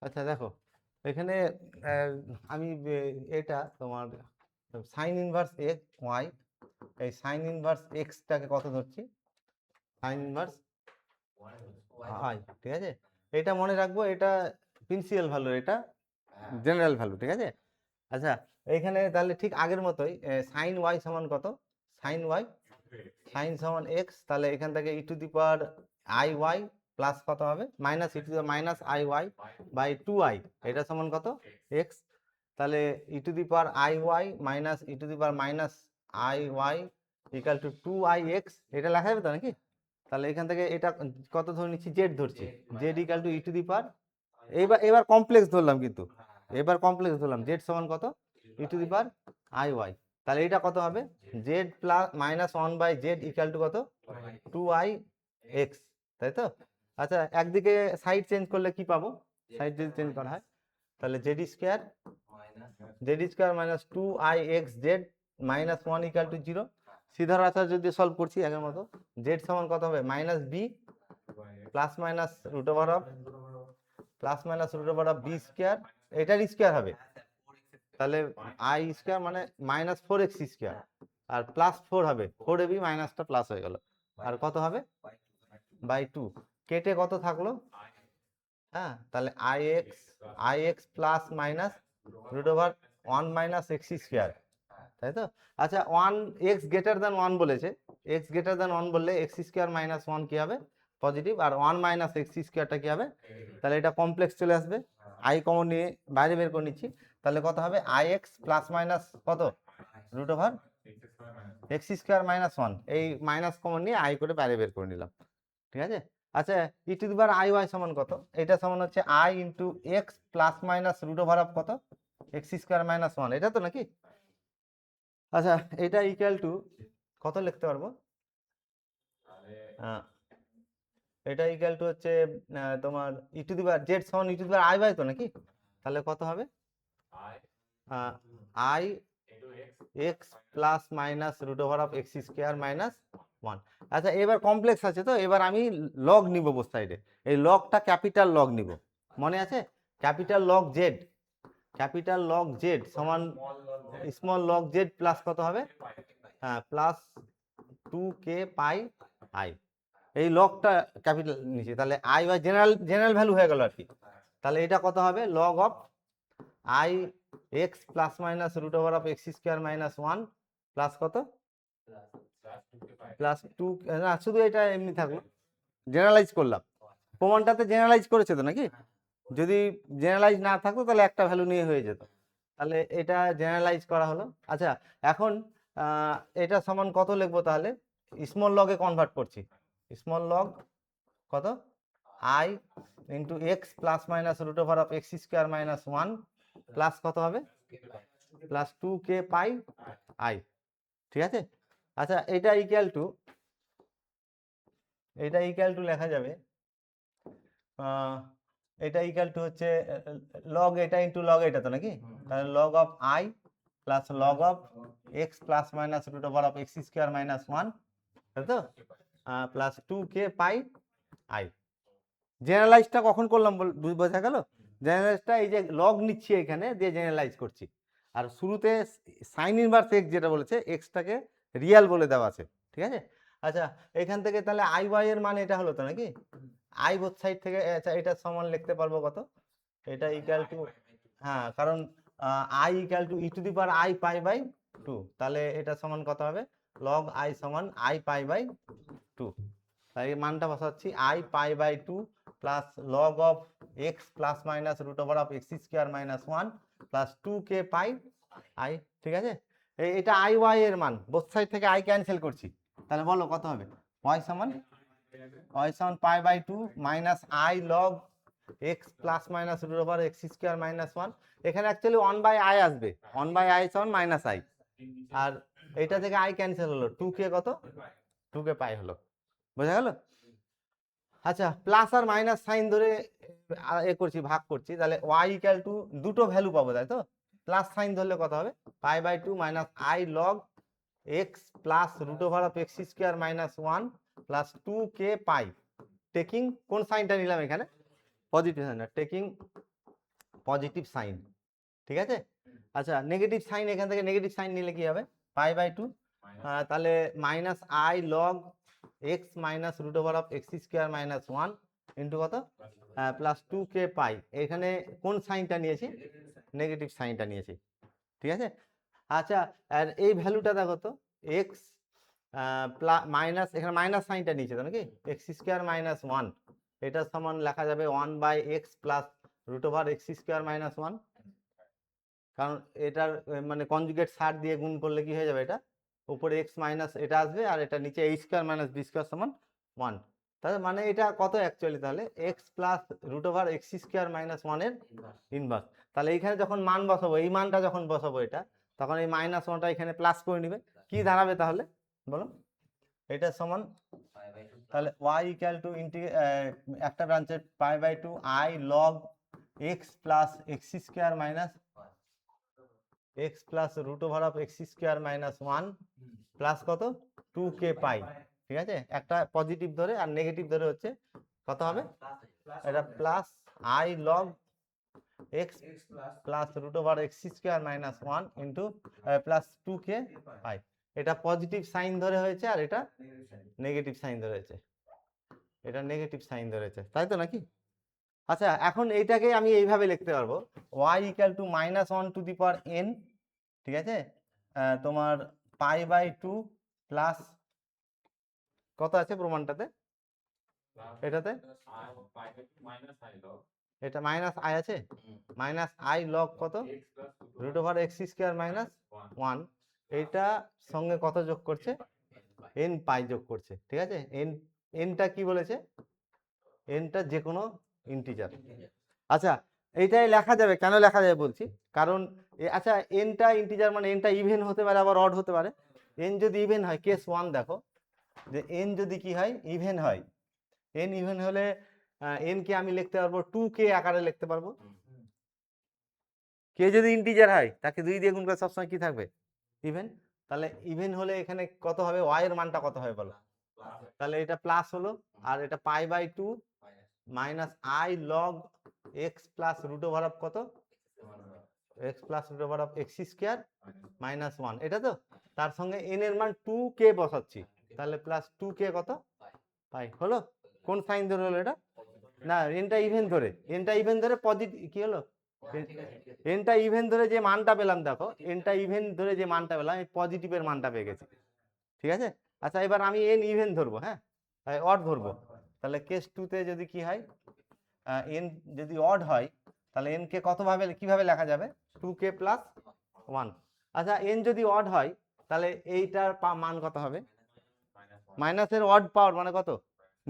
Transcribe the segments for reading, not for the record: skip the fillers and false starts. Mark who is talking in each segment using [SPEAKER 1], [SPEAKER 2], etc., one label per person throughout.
[SPEAKER 1] আচ্ছা দেখো, এখানে আমি এটা তোমার সাইন ইনভার্স এক্স ওয়াই, এই সাইন ইনভার্স এক্সটাকে কত ধরছি? সাইন ইনভার্স আই, ঠিক আছে। এটা মনে রাখবো, এটা প্রিন্সিপাল ভ্যালু, এটা জেনারেল ভ্যালু, ঠিক আছে। আচ্ছা, এখানে তাহলে ঠিক আগের মতোই সাইন ওয়াই সমান কত? সাইন ওয়াই, সাইন সমান এক্স, তাহলে এখান থেকে E to the power I Y plus কত হবে? Minus E to the minus I Y by two I, এটা সমান কত? এক্স। তাহলে E to the power I Y minus E to the power minus I Y equal to two I X, এটা লেখা যাবে তো নাকি? তাহলে এখান থেকে এটা কত ধরে নিচ্ছি? জেড ধরছি, Z equal to E to the power, এবার এবার কমপ্লেক্স ধরলাম, কিন্তু এবার কমপ্লেক্স ধরলাম, জেড সমান কত? E to the power I Y. তাহলে এটা কত হবে? Z plus minus one by Z equal to কত? টু আই এক্স, তাই তো? আচ্ছা, একদিকে সাইড চেঞ্জ করলে কি পাবো? সাইড যদি চেঞ্জ করা হয়, তাহলে Z square minus two I X Z minus one equal to zero. সিধার আচার যদি সলভ করছি আগের মতো, জেড সমান কত হবে? Minus B plus minus root over of B square, এটার স্কোয়ার হবে, তাহলে আই স্কোয়ার মানে মাইনাস ফোর এক্স স্কোয়ার, আর প্লাস ফোর হবে, ফোর এবি মাইনাসটা প্লাস হয়ে গেল, আর কত হবে? By two. কেটে কত থাকলো? হ্যাঁ, তাহলে i x plus minus root over one minus X square, তাই তো? আচ্ছা, one X greater than one বলেছে, এক্স গ্রেটার দেন ওয়ান বললে এক্স স্কোয়ার মাইনাস ওয়ান কি হবে? পজিটিভ, আর ওয়ান মাইনাস এক্স স্কোয়ারটা কি হবে? তাহলে এটা কমপ্লেক্স চলে আসবে, আই কমন নিয়ে বাইরে বের করে নিচ্ছি, তাহলে কত হবে? আই এক্স প্লাস মাইনাস কত? Root over X square minus one, এই মাইনাস কমন নিয়ে আই করে বাইরে বের করে নিলাম, ঠিক আছে। আচ্ছা, E to the power I Y সমান কত? এটা সমান হচ্ছে I into X plus minus root over of কত? এক্স স্কোয়ার মাইনাস ওয়ান, এটা তো নাকি? আচ্ছা, এটা ইকুয়াল টু কত লিখতে পারবো? এটা ইকুয়াল টু হচ্ছে তোমার ই টু দি পাওয়ার জেড সমান E to the power I by তো নাকি? তাহলে কত হবে? I x plus minus root over of X square minus one. আচ্ছা, এবার কমপ্লেক্স আছে তো, এবার আমি লগ নিব বোথ সাইডে, এই লগটা ক্যাপিটাল লগ নিব, মনে আছে? ক্যাপিটাল লগ জেড সমান স্মল লগ জেড প্লাস কত হবে? হ্যাঁ, plus two K pi i, এই লগটা ক্যাপিটাল নিচে, তাহলে আই বাই জেনারেল ভ্যালু হয়ে গেল আর কি। তাহলে এটা কত হবে? Log of i x plus minus root over of X square minus one plus কত? প্লাস টু, না শুধু এটা এমনি থাকলো, জেনারেলাইজ করলাম, প্রমাণটাতে জেনারেলাইজ করেছে তো নাকি? যদি জেনারেলাইজ না থাকতো তাহলে একটা ভ্যালু নিয়ে হয়ে যেত, তাহলে এটা জেনারেলাইজ করা হলো। আচ্ছা, এখন এটা সমান কত লিখবো তাহলে? স্মল লগে কনভার্ট করছি, স্মল লগ কত? I into X plus minus root over of X square minus one plus কত হবে? Plus two K pi i, ঠিক আছে। আচ্ছা, এটা ইকুয়াল টু লেখা যাবে, এটা ইকুয়াল টু হচ্ছে লগ এটা ইন্টু লগ এটা তো নাকি? তাহলে log of i plus log of X plus minus root over of X square minus one, তাই তো? Plus two K pi I. জেনারেলাইজটা কখন করলাম বোঝা গেল? জেনারেলাইজটা এই যে লগ নিচ্ছি এখানে দিয়ে জেনারেলাইজ করছি, আর শুরুতে সাইন ইনভার্স এক্স যেটা বলেছে, এক্সটাকে রিয়াল বলে দেওয়া আছে, ঠিক আছে। আচ্ছা, এখান থেকে তাহলে আই ওয়াই এর মান এটা হলো তো নাকি? আই বোথ সাইড থেকে, আচ্ছা এটা সমান লিখতে পারবো কত? এটা ইকুয়াল টু, হ্যাঁ, কারণ i equal to E to the power i pi by two, তাহলে এটা সমান কত হবে? লগ আই সমান আই পাই বাই টু, তাই মানটা বসাচ্ছি, i pi by two plus log of X plus minus root over of X square minus one plus two K pi i, ঠিক আছে। এটা আই ওয়াই এর মান, বোথ সাইড থেকে আই ক্যান্সেল করছি, তাহলে বলো কত হবে? ওয়াই সমান pi by two minus I log X plus minus root over X square minus one, এখানে অ্যাকচুয়ালি ওয়ান বাই আই আসবে, ওয়ান বাই আই সমান মাইনাস আই, আর এইটা থেকে আই ক্যান্সেল হলো, টু কে কত? টু কে পাই হলো, বোঝা গেল? আচ্ছা, প্লাস আর মাইনাস সাইন ধরে এ করছি, ভাগ করছি, তাহলে ওয়াই ইকুয়াল টু দুটো ভ্যালু পাবো, তাই তো? প্লাস সাইন ধরলে কত হবে? Pi by two minus I log X plus root over of X square minus one plus two K pi, taking কোন সাইনটা নিলাম এখানে? Positive sign, taking positive sign, ঠিক আছে। আচ্ছা নেগেটিভ সাইন, এখান থেকে নেগেটিভ সাইন নিলে কি হবে, π/2, তাহলে minus I log X minus root over of X square minus 1 into কত প্লাস 2k পাই। এখানে কোন সাইনটা নিয়েছি, নেগেটিভ সাইনটা নিয়েছি, ঠিক আছে। আচ্ছা আর এই ভ্যালুটা দেখো তো এক্স মাইনাস, এখানে মাইনাস সাইনটা নিয়েছে তো নাকি, এক্স স্কোয়ার মাইনাস 1, এটা সমান লেখা যাবে 1/x plus root over X square minus 1, কারণ এটার মানে কনজুগেট সার দিয়ে গুণ করলে কি হয়ে যাবে, এটা উপরে এক্স মাইনাস এটা আসবে আর এটা নিচে a square minus B square সমান 1, তাহলে মানে এটা কত অ্যাকচুয়ালি, তাহলে X plus root over X square minus 1 এর ইনভার্স। তাহলে এইখানে যখন মান বসাবো, এই মানটা যখন বসাবো এটা, তখন এই মাইনাস 1টা এখানে প্লাস করে নিবে, কি দাঁড়াবে তাহলে বলো, এটা সমান তাহলে y ইকুয়াল টু একটা ব্রাঞ্চের π/2 i log x plus X square minus X plus root over of X square minus 1 plus কত 2k পাই, ঠিক আছে। একটা পজিটিভ ধরে আর নেগেটিভ ধরে হচ্ছে কত হবে, এটা plus i log X plus root over X square minus 1 into plus 2k pi. এটা পজিটিভ সাইন ধরে হয়েছে আর এটা নেগেটিভ সাইন ধরেছে, এটা নেগেটিভ সাইন ধরেছে, তাই তো নাকি। আচ্ছা এখন এইটাকে আমি এইভাবে লিখতে পারবো y equal to minus 1 two the power n, ঠিক আছে, তোমার π/2 প্লাস কত আছে প্রমাণটাতে, এটাতে এটা মাইনাস আই আছে, মাইনাস আই লগ কত root over X square minus 1, এইটা সঙ্গে কত যোগ করছে, n পাই যোগ করছে, ঠিক আছে। nটা কি বলেছে, nটা যে কোনো ইন্টিজার। আচ্ছা এইটাই লেখা যাবে, কেন লেখা যাবে বলছি, কারণ আচ্ছা nটা ইন্টিজার মানে nটা ইভেন হতে পারে আবার অড হতে পারে। n যদি ইভেন হয়, কেস 1 দেখো যে n যদি কি হয়, ইভেন হয়, n ইভেন হলে n কে আমি লিখতে পারবো 2k আকারে লিখতে পারবো। কে যদি ইন্টিজার হয় তাকে 2 দিয়ে গুণ করে সবসময় কি থাকবে, ইভেন। তাহলে ইভেন হলে এখানে কত হবে, y এর মানটা কত হবে বলো, তাহলে এটা প্লাস হলো, আর এটা π/2 minus I log X plus root over of কত X plus root over of X square minus 1, এটা তো, তার সঙ্গে n এর মান 2k বসাচ্ছি, তাহলে প্লাস 2k কত পাই হলো। কোন সাইন ধরে হলো এটা, না nটা ইভেন ধরে, nটা ইভেন ধরে পজিটিভ কি হলো, nটা ইভেন ধরে যে মানটা পেলাম, দেখো nটা ইভেন ধরে যে মানটা পেলাম, এই পজিটিভের মানটা পেয়ে গেছি, ঠিক আছে। আচ্ছা এবার আমি n ইভেন ধরবো, হ্যাঁ অড ধরবো, তাহলে কেস 2 তে যদি কি হয়, n যদি অড হয় তাহলে n কে কত ভাবে কিভাবে লেখা যাবে, 2k প্লাস 1। আচ্ছা n যদি অড হয় তাহলে এইটার মান কত হবে, মাইনাসের অড পাওয়ার মানে কত,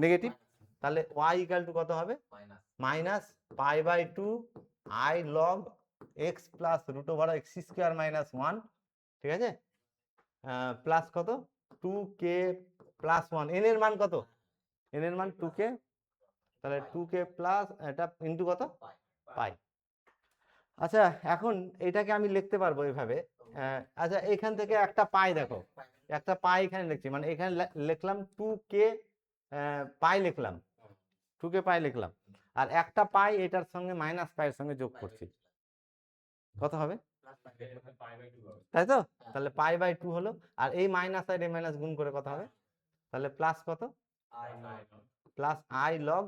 [SPEAKER 1] নেগেটিভ, তাহলে y ইকুয়াল টু কত হবে, minus π/2 i log x plus root over X square minus 1, ঠিক আছে, প্লাস কত 2k প্লাস 1, n এর মান কত, n এর মান 2k, তাহলে 2k প্লাস এটা ইন্টু কত পাই। আচ্ছা এখন এটাকে আমি লিখতে পারবো এইভাবে, আচ্ছা এখান থেকে একটা পাই, দেখো একটা পাই এখানে লিখছি, মানে এখানে লিখলাম 2k পাই লিখলাম, 2k পাই লিখলাম, আর একটা পাই এটার সঙ্গে মাইনাস পাইয়ের সঙ্গে যোগ করছি, কত হবে, তাই তো, তাহলে π/2 হলো, আর এই মাইনাস আর এই মাইনাস গুণ করে কত হবে, তাহলে প্লাস কত plus i log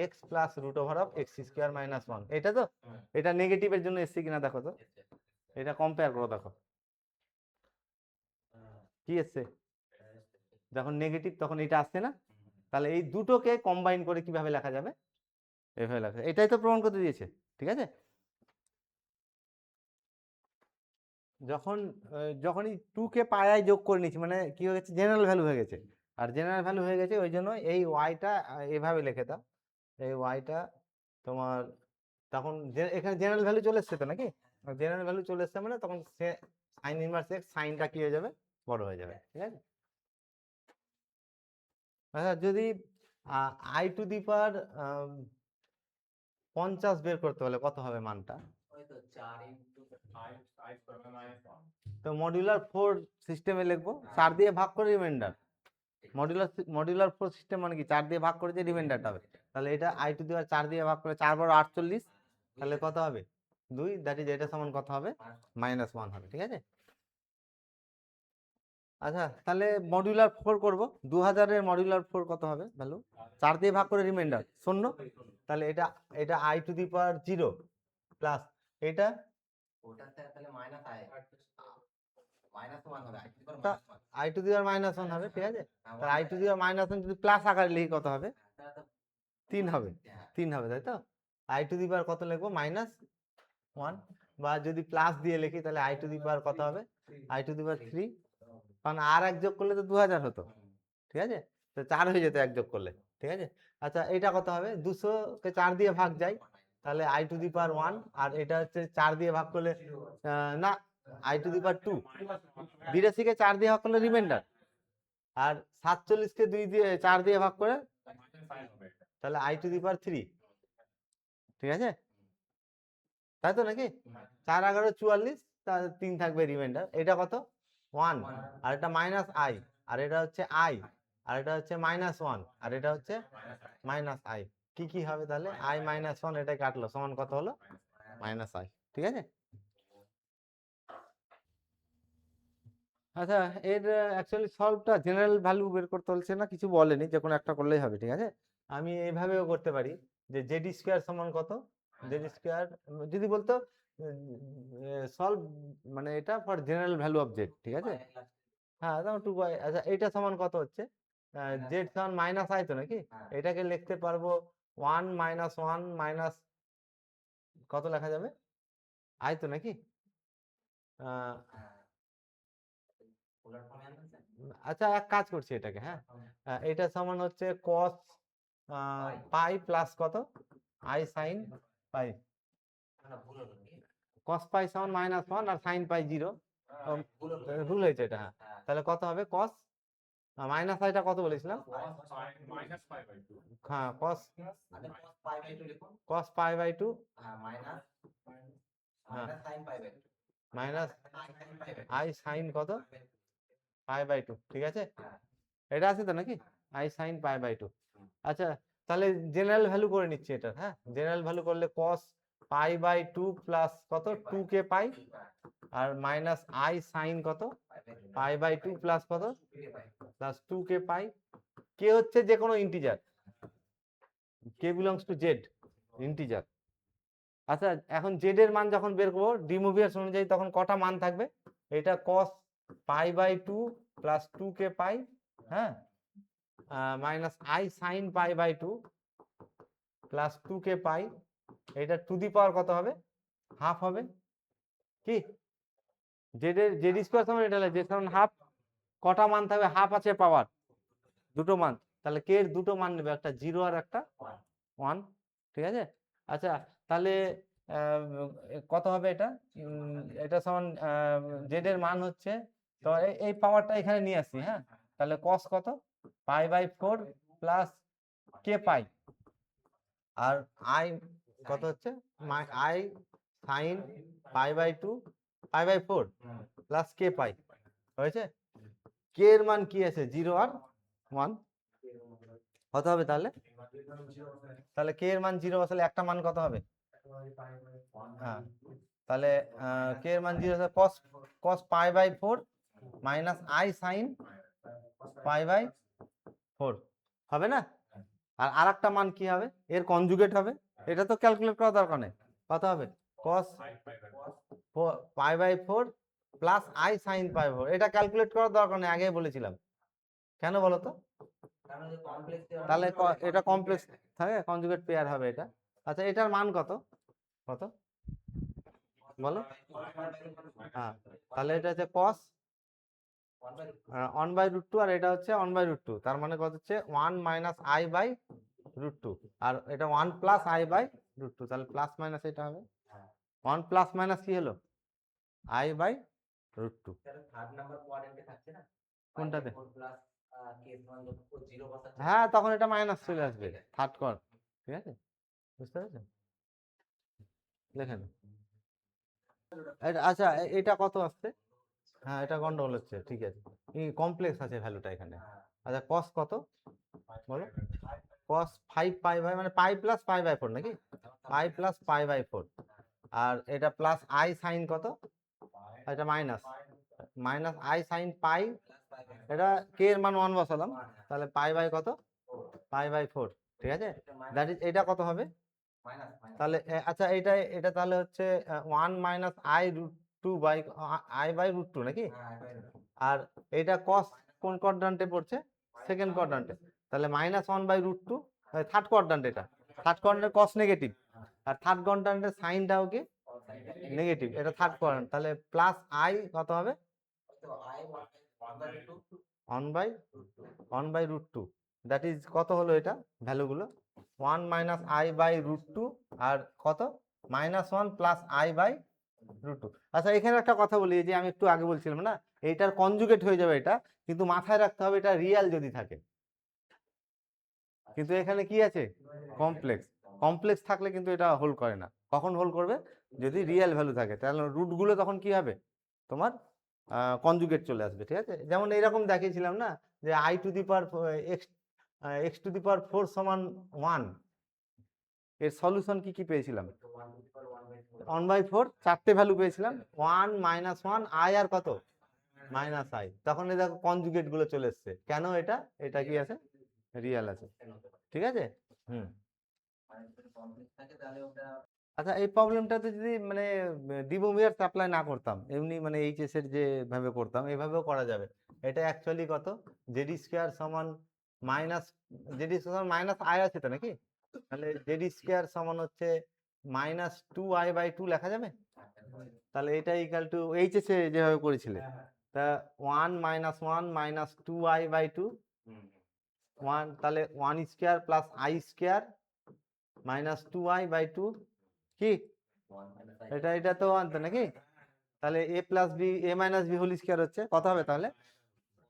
[SPEAKER 1] X plus root over of X square minus 1, এটা তো, এটা নেগেটিভের জন্য এসছে কিনা দেখো তো, এটা কম্পেয়ার করো দেখো কি এসছে, যখন নেগেটিভ তখন এটা আসছে না, তাহলে এই দুটোকে কম্বাইন করে কিভাবে লেখা যাবে, এভাবে লেখা, এটাই তো প্রমাণ করতে দিয়েছে, ঠিক আছে। যখন যখনই 2k পাই যোগ করে নিচ্ছি মানে কি হয়ে গেছে, জেনারেল ভ্যালু হয়ে গেছে, আর জেনারেল ভ্যালু হয়ে গেছে ওই জন্য এই ওয়াইটা এভাবে লিখে দাও, এই ওয়াইটা তোমার তখন এখানে জেনারেল ভ্যালু চলে এসছে তো নাকি, জেনারেল ভ্যালু চলে এসছে মানে তখন সে সাইন ইনভার্স এক্স সাইনটা কি হয়ে যাবে, বড় হয়ে যাবে, ঠিক আছে। আচ্ছা যদি আই টু দি পাওয়ার 50 বের করতে হলে কত হবে মানটা, তো মডিউলার 4 সিস্টেমে লিখবো 4 দিয়ে ভাগ করে রিমাইন্ডার, মডিউলার 4 সিস্টেম মানে কি 4 দিয়ে ভাগ করে যে রিমাইন্ডারটা হবে, তাহলে এটা আই টু দি পাওয়ার 4 দিয়ে ভাগ করে 4 × 48 তাহলে কত হবে 2, দ্যাট ইজ এটা সমান কত হবে -1 হবে, ঠিক আছে। আচ্ছা তাহলে মডিউলার 4 করব। 2000 এর মডিউলার 4 কত হবে ভ্যালু? 4 দিয়ে ভাগ করে রিমাইন্ডার 0, তাহলে এটা এটা i two the power 0 plus এটা i টু দি পাওয়ার -1 হবে, ঠিক আছে। তাহলে i টু দি পাওয়ার -1 যদি প্লাস আকারে লিখি কত হবে? 3 হবে, 3 হবে, তাই তো। i টু দি পাওয়ার কত লিখবো? -1, বা যদি প্লাস দিয়ে লিখি তাহলে i টু দি পাওয়ার কত হবে? i টু দি পাওয়ার 3, কারণ আর এক যোগ করলে তো 2000 হতো, ঠিক আছে, তো 4 হয়ে যেত এক যোগ করলে, ঠিক আছে। আচ্ছা এটা কত হবে? 200 কে 4 দিয়ে ভাগ যায়, তাহলে i টু দি পাওয়ার 1, আর এটা হচ্ছে 4 দিয়ে ভাগ করলে না i টু দি পাওয়ার 2, 82 কে 4 দিয়ে ভাগ করলে রিমাইন্ডার, আর 47 কে 2 দিয়ে 4 দিয়ে ভাগ করে তাহলে i টু দি পাওয়ার 3, ঠিক আছে, তাই তো নাকি? 4 11 44, তার 3 থাকবে রিমাইন্ডার। এটা কত? 1, আর এটা -i, আর এটা হচ্ছে i, আর এটা হচ্ছে -1, আর এটা হচ্ছে -i। কি কি হবে তাহলে? i -1 এটা কাটলো, সমান কত হলো? -i, ঠিক আছে। আচ্ছা এর অ্যাকচুয়ালি সলভটা জেনারেল ভ্যালু বের করতে বলছে না, কিছু বলেনি, যে কোনো একটা করলেই হবে, ঠিক আছে। আমি এইভাবেও করতে পারি যে জেড স্কোয়ার সমান কত, জেড স্কোয়ার যদি বলতো সলভ মানে এটা for general value of Z, ঠিক আছে। হ্যাঁ তখন 2 আচ্ছা এইটা সমান কত হচ্ছে? জেড সমান -i তো নাকি, এটাকে লিখতে পারবো 1 -1 মাইনাস কত লেখা যাবে? i তো নাকি। আহ, আচ্ছা এক কাজ করছি এটাকে, হ্যাঁ এটা সমান হচ্ছে cos পাই প্লাস কত i sin পাই, cos পাই সমান -1 আর sin পাই 0, ভুল হয়েছে এটা, হ্যাঁ। তাহলে কত হবে? cos মাইনাস আইটা কত বলেছিলাম? হ্যাঁ cos pi by 2 minus i sin কত পাই বাই 2, ঠিক আছে, এটা আছে তো নাকি i sin পাই বাই 2। আচ্ছা তাহলে জেনারেল ভ্যালু করে নিচ্ছি এটা, হ্যাঁ জেনারেল ভ্যালু করলে cos পাই বাই 2 প্লাস কত 2k পাই, আর মাইনাস i sin কত পাই বাই 2 প্লাস কত প্লাস 2k পাই। কে হচ্ছে যে কোনো integer, K belongs to Z integer. আচ্ছা এখন জেড এর মান যখন বের করবো ডিমোভিয়াস অনুযায়ী তখন কটা মান থাকবে? এটা cos pi by 2 plus 2k pi, হ্যাঁ minus i sin pi by 2 plus 2k pi, এটা টু দি পাওয়ার কত হবে? হাফ হবে, কি জেড এর জেড স্কোয়ার সমান এটা যে কারণ হাফ, কটা মান থাকবে? হাফ আছে পাওয়ার দুটো মান, তাহলে কে এর দুটো মান নেবে, একটা 0 আর একটা 1, ঠিক আছে। আচ্ছা তাহলে কত হবে এটা? এটা সমান জেড এর মান হচ্ছে, তো এই পাওয়ারটা এখানে নিয়ে আসি, হ্যাঁ তাহলে cos কত pi by 4 plus K pi, আর i কত হচ্ছে i sin pi by 2 pi by 4 plus K pi, হয়েছে। কে এর মান কি আছে? 0 আর 1, কত হবে তাহলে? তাহলে কে এর মান 0 আসলে একটা মান কত হবে? হ্যাঁ তাহলে কে এর মান 0 আছে cos pi by 4 minus i sin pi by 4 হবে না। আর আরেকটা মান কি হবে? এর কনজুগেট হবে, এটা তো ক্যালকুলেট করা দরকার নেই। কত হবে? cos pi by 4 plus i sin pi 4, এটা ক্যালকুলেট করার দরকার নেই, আগেই বলেছিলাম। কেন বলো তো? তাহলে এটা কমপ্লেক্স থাকে, কনজুগেট পেয়ার হবে এটা। আচ্ছা এটার মান কত কত বলো? হ্যাঁ তাহলে এটা হচ্ছে cos 1/√2, আর এটা হচ্ছে 1/√2, তার মানে কত হচ্ছে 1 মাইনাস i বাই √2, আর এটা 1 প্লাস i বাই √2, তাহলে প্লাস মাইনাস এটা হবে 1 প্লাস মাইনাস কি হলো i বাই √2। কোনটাতে? হ্যাঁ তখন এটা মাইনাস চলে আসবে থার্ড কর, ঠিক আছে, বুঝতে পেরেছেন? দেখেন আচ্ছা এটা কত আসছে? হ্যাঁ এটা গন্ডগোল হচ্ছে, ঠিক আছে, কমপ্লেক্স আছে ভ্যালুটা এখানে। আচ্ছা cos কত বলো? cos 5 পাই বাই মানে পাই প্লাস পাই বাই 4 নাকি, পাই প্লাস পাই বাই 4, আর এটা প্লাস আই সাইন কত, এটা মাইনাস মাইনাস আই সাইন পাই, এটা কে এর মান 1 বসালাম, তাহলে পাই বাই কত, পাই বাই 4, ঠিক আছে, দ্যাট ইজ এটা কত হবে, তাহলে আচ্ছা এটা এটা তাহলে হচ্ছে 1 minus i root 2 by i by root 2 নাকি, আর এটা cos কোন কোয়াড্রান্টে পড়ছে, সেকেন্ড কোয়াড্রান্টে, তাহলে minus 1 by root 2, third quadrant, এটা থার্ড কোয়াড্রান্টে cos নেগেটিভ, আর থার্ড কোয়াড্রান্টে সাইনটাও কি নেগেটিভ, এটা থার্ড কোয়াড্রান্ট, তাহলে প্লাস আই কত হবে 1 বাই রুট 2, দ্যাট ইজ কত হলো এটা ভ্যালুগুলো 1 মাইনাস আই বাই রুট 2 আর কত minus 1 plus i by root 2। আচ্ছা এখানে একটা কথা বলি, যে আমি একটু আগে বলছিলাম না এইটার কনজুগেট হয়ে যাবে এটা, কিন্তু মাথায় রাখতে হবে এটা রিয়াল যদি থাকে, কিন্তু এখানে কি আছে কমপ্লেক্স, কমপ্লেক্স থাকলে কিন্তু এটা হোল্ড করে না, কখন হোল্ড করবে যদি রিয়েল ভ্যালু থাকে, তাহলে রুটগুলো তখন কি হবে তোমার কনজুগেট চলে আসবে, ঠিক আছে, যেমন এরকম দেখিয়েছিলাম না যে I to the power X to the power 4 সমান 1, এর সলিউশন কি কি পেয়েছিলাম 1/4, চারটে ভ্যালু পেয়েছিলাম 1 মাইনাস 1 আই আর কত মাইনাস আই, তখন এই দেখো কনজুগেট গুলো চলে এসছে, কেন এটা এটা কি আছে রিয়েল আছে, ঠিক আছে। হুম, আচ্ছা এই প্রবলেমটাতে যদি মানে ডিবোমিয়ার সাপ্লাই না করতাম, এমনি মানে এইচএস এর যে ভাবে করতাম এইভাবেও করা যাবে, এটা অ্যাকচুয়ালি কত জেডি স্কোয়ার সমান minus, JD square minus i আছে তো নাকি, তাহলে জেডি স্কোয়ার সমান হচ্ছে মাইনাস 2 আই বাই 2 লেখা যাবে, তাহলে এটা ইকাল টু এইচএস এ যেভাবে করেছিলে, তা 1 মাইনাস 1 মাইনাস 2 আই বাই 2 1, তাহলে 1 square plus i square minus 2 i by 2 কি এটা এটা তো আনতো নাকি, তাহলে A plus B A minus B whole square হচ্ছে কত হবে তাহলে,